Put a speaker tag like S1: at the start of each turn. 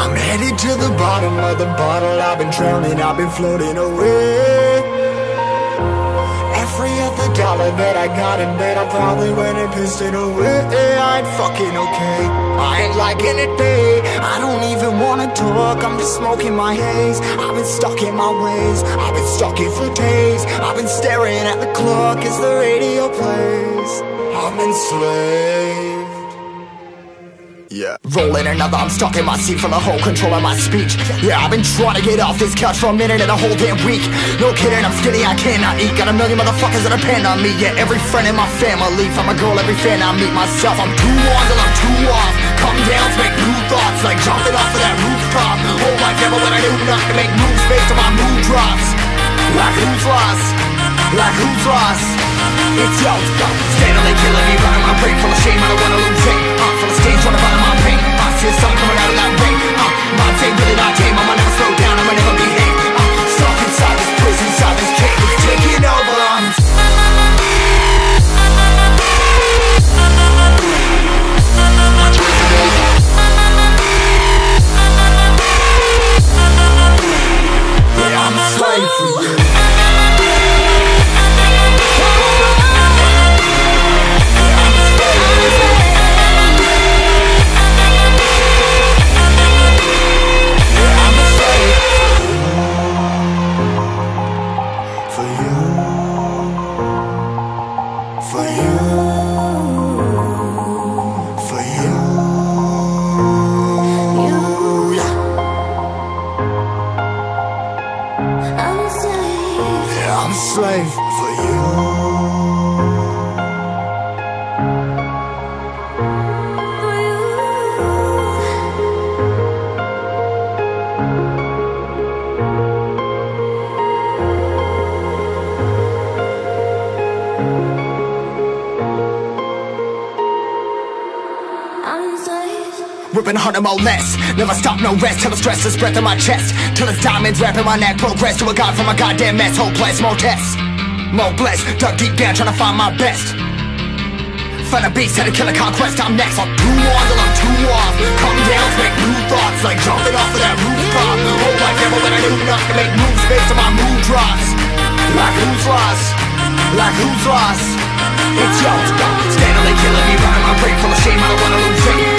S1: I'm headed to the bottom of the bottle. I've been drowning, I've been floating away. Every other dollar that I got in bed, I probably went and pissed it away. I ain't fucking okay, I ain't liking it, babe. I don't even wanna talk, I'm just smoking my haze. I've been stuck in my ways, I've been stuck here for days. I've been staring at the clock as the radio plays. I'm enslaved. Yeah. Rolling another, I'm stuck in my seat for the whole control of my speech. Yeah, I've been trying to get off this couch for a minute and a whole damn week. No kidding, I'm skinny, I cannot eat. Got a million motherfuckers that depend on me. Yeah, every friend in my family, from a girl, every fan I meet myself. I'm too on till I'm too off. Come down to make new thoughts, like jumping off of that rooftop. Whole life never when I knew not to make moves based on my mood drops. Like who's lost? Like who's lost? It's yo, steadily killing me, running my brain full of shame. I don't wanna lose it. Full of stage, trying to find my pain. See the sun coming out of that rain. Mind ain't really not tame. I'ma never slow down, I'ma never behave. Stuck inside this prison, inside this cage. It's taking over. Yeah, I'm a slave for you. I'm a slave for you. Ripping harder, more less. Never stop, no rest. Till the stress is breath in my chest. Till it's diamonds wrapping my neck. Progress to a god from a goddamn mess. Hopeless, more tests, more blessed. Dug deep down, trying to find my best. Find a beast, had to kill a conquest. I'm next. I'm too on till I'm too off. Come down to make new thoughts, like jumping off of that rooftop. Whole life never when I knew not to make moves based on my mood drops. Like who's lost? Like who's lost? It's yo, steadily killing me, running my brain full of shame. I don't wanna lose it.